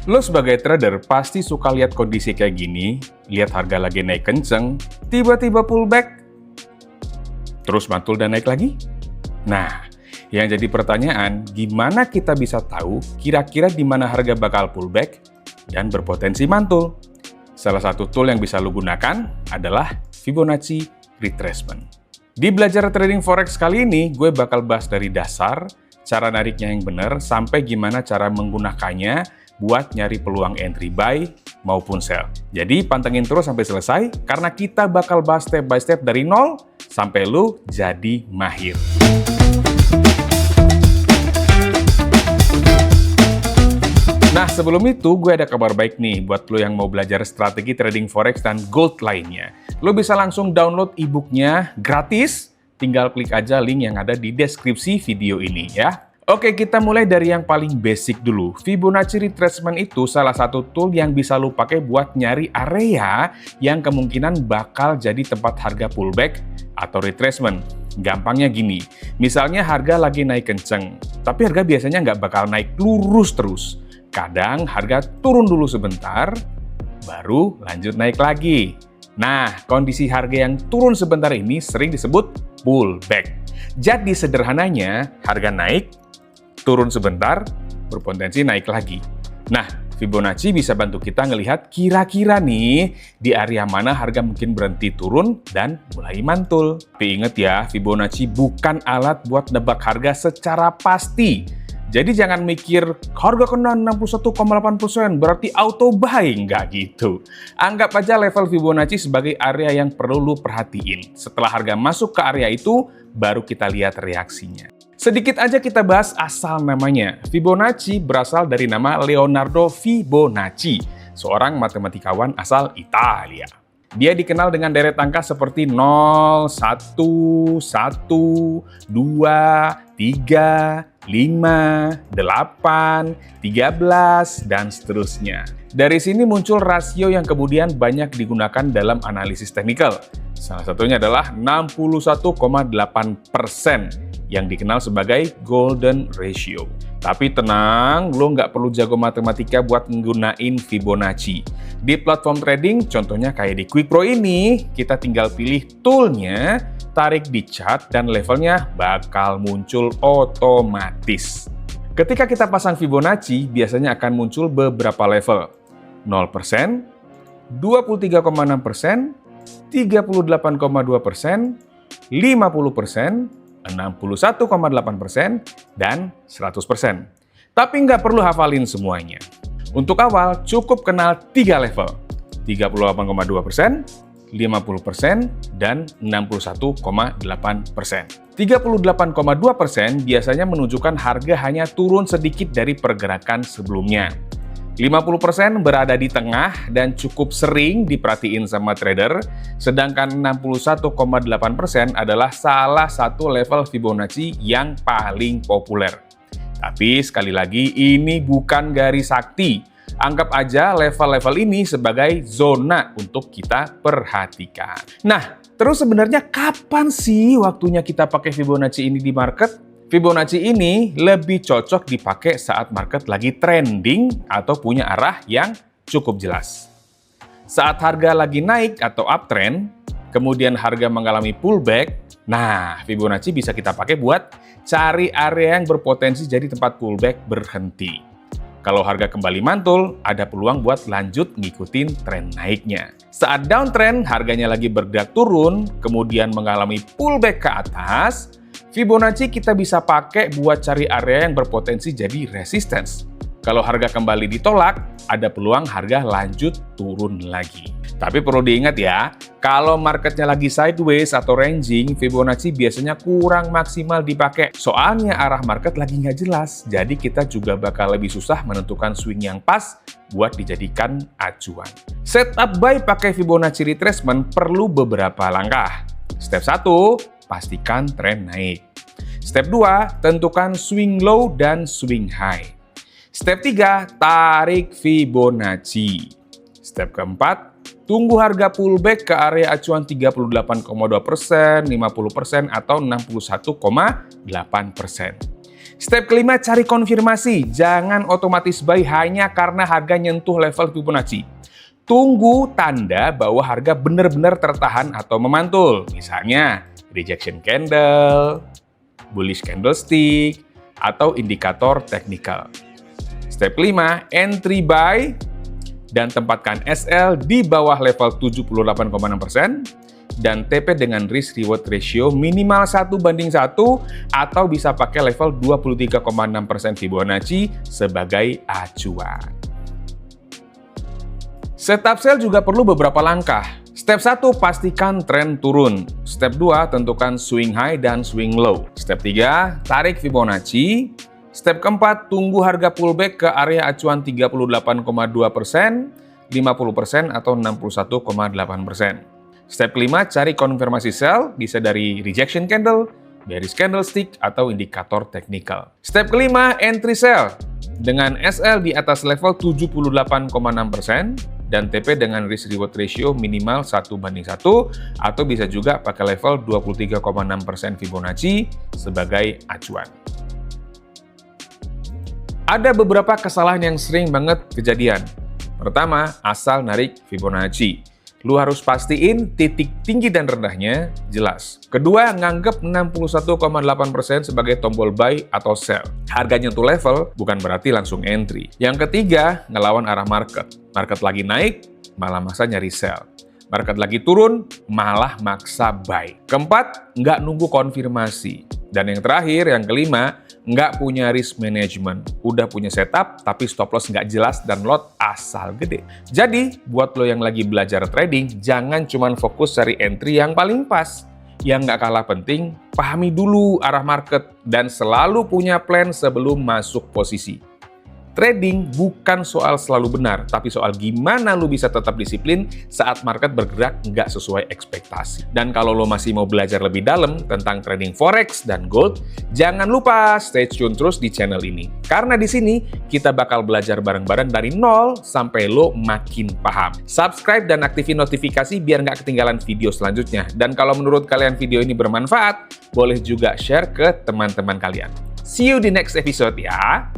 Lo sebagai trader pasti suka lihat kondisi kayak gini, lihat harga lagi naik kenceng, tiba-tiba pullback, terus mantul dan naik lagi. Nah, yang jadi pertanyaan, gimana kita bisa tahu kira-kira di mana harga bakal pullback dan berpotensi mantul? Salah satu tool yang bisa lo gunakan adalah Fibonacci Retracement. Di belajar trading forex kali ini, gue bakal bahas dari dasar, cara nariknya yang benar, sampai gimana cara menggunakannya buat nyari peluang entry buy maupun sell. Jadi pantengin terus sampai selesai, karena kita bakal bahas step by step dari nol sampai lu jadi mahir. Nah, sebelum itu gue ada kabar baik nih buat lo yang mau belajar strategi trading forex dan gold lainnya. Lo bisa langsung download e-booknya gratis, tinggal klik aja link yang ada di deskripsi video ini ya. Oke, kita mulai dari yang paling basic dulu. Fibonacci Retracement itu salah satu tool yang bisa lo pakai buat nyari area yang kemungkinan bakal jadi tempat harga pullback atau retracement. Gampangnya gini, misalnya harga lagi naik kenceng, tapi harga biasanya nggak bakal naik lurus terus. Kadang harga turun dulu sebentar, baru lanjut naik lagi. Nah, kondisi harga yang turun sebentar ini sering disebut pullback. Jadi sederhananya, harga naik, turun sebentar, berpotensi naik lagi. Nah, Fibonacci bisa bantu kita ngelihat kira-kira nih di area mana harga mungkin berhenti turun dan mulai mantul. Tapi ingat ya, Fibonacci bukan alat buat nebak harga secara pasti. Jadi jangan mikir harga kena 61,8% berarti auto buy, nggak gitu. Anggap aja level Fibonacci sebagai area yang perlu lu perhatiin. Setelah harga masuk ke area itu, baru kita lihat reaksinya. Sedikit aja kita bahas asal namanya. Fibonacci berasal dari nama Leonardo Fibonacci, seorang matematikawan asal Italia. Dia dikenal dengan deret angka seperti 0, 1, 1, 2, 3, 5, 8, 13, dan seterusnya. Dari sini muncul rasio yang kemudian banyak digunakan dalam analisis teknikal. Salah satunya adalah 61,8% yang dikenal sebagai golden ratio. Tapi tenang, lo nggak perlu jago matematika buat menggunain Fibonacci. Di platform trading, contohnya kayak di QuickPro ini, kita tinggal pilih toolnya, tarik di chart, dan levelnya bakal muncul otomatis. Ketika kita pasang Fibonacci, biasanya akan muncul beberapa level. 0%, 23,6%, 38,2%, 50%, 61,8%, dan 100%. Tapi nggak perlu hafalin semuanya. Untuk awal, cukup kenal 3 level, 38,2%, 50%, dan 61,8%. 38,2% biasanya menunjukkan harga hanya turun sedikit dari pergerakan sebelumnya. 50% berada di tengah dan cukup sering diperhatiin sama trader, sedangkan 61,8% adalah salah satu level Fibonacci yang paling populer. Tapi sekali lagi, ini bukan garis sakti. Anggap aja level-level ini sebagai zona untuk kita perhatikan. Nah, terus sebenarnya kapan sih waktunya kita pakai Fibonacci ini di market? Fibonacci ini lebih cocok dipakai saat market lagi trending atau punya arah yang cukup jelas. Saat harga lagi naik atau uptrend, kemudian harga mengalami pullback, nah Fibonacci bisa kita pakai buat cari area yang berpotensi jadi tempat pullback berhenti. Kalau harga kembali mantul, ada peluang buat lanjut ngikutin tren naiknya. Saat downtrend, harganya lagi bergerak turun, kemudian mengalami pullback ke atas, Fibonacci kita bisa pakai buat cari area yang berpotensi jadi resistance. Kalau harga kembali ditolak, ada peluang harga lanjut turun lagi. Tapi perlu diingat ya, kalau marketnya lagi sideways atau ranging, Fibonacci biasanya kurang maksimal dipakai. Soalnya arah market lagi nggak jelas, jadi kita juga bakal lebih susah menentukan swing yang pas buat dijadikan acuan. Setup buy pakai Fibonacci Retracement perlu beberapa langkah. Step 1, pastikan tren naik. Step 2, tentukan swing low dan swing high. Step 3, tarik Fibonacci. Step keempat, tunggu harga pullback ke area acuan 38,2%, 50%, atau 61,8%. Step kelima, cari konfirmasi. Jangan otomatis buy hanya karena harga nyentuh level Fibonacci. Tunggu tanda bahwa harga benar-benar tertahan atau memantul. Misalnya, rejection candle, bullish candlestick, atau indikator teknikal. Step kelima, entry buy dan tempatkan SL di bawah level 78,6%. Dan TP dengan risk reward ratio minimal 1:1 atau bisa pakai level 23,6% Fibonacci sebagai acuan. Setup sell juga perlu beberapa langkah. Step 1, pastikan tren turun. Step 2, tentukan swing high dan swing low. Step 3, tarik Fibonacci. Step keempat, tunggu harga pullback ke area acuan 38,2%, 50% atau 61,8%. Step kelima, cari konfirmasi sell, bisa dari rejection candle, bearish candlestick, atau indikator teknikal. Step kelima, entry sell. Dengan SL di atas level 78,6% dan TP dengan risk reward ratio minimal 1:1 atau bisa juga pakai level 23,6% Fibonacci sebagai acuan. Ada beberapa kesalahan yang sering banget kejadian. Pertama, asal narik Fibonacci. Lu harus pastiin titik tinggi dan rendahnya jelas. Kedua, nganggep 61,8% sebagai tombol buy atau sell. Harganya tuh level, bukan berarti langsung entry. Yang ketiga, ngelawan arah market. Market lagi naik, malah maksa nyari sell. Market lagi turun, malah maksa buy. Keempat, nggak nunggu konfirmasi. Dan yang terakhir, yang kelima, nggak punya risk management. Udah punya setup, tapi stop loss nggak jelas dan lot asal gede. Jadi, buat lo yang lagi belajar trading, jangan cuma fokus cari entry yang paling pas. Yang nggak kalah penting, pahami dulu arah market dan selalu punya plan sebelum masuk posisi. Trading bukan soal selalu benar, tapi soal gimana lu bisa tetap disiplin saat market bergerak nggak sesuai ekspektasi. Dan kalau lo masih mau belajar lebih dalam tentang trading forex dan gold, jangan lupa stay tune terus di channel ini. Karena di sini kita bakal belajar bareng-bareng dari nol sampai lo makin paham. Subscribe dan aktifin notifikasi biar nggak ketinggalan video selanjutnya. Dan kalau menurut kalian video ini bermanfaat, boleh juga share ke teman-teman kalian. See you di next episode ya!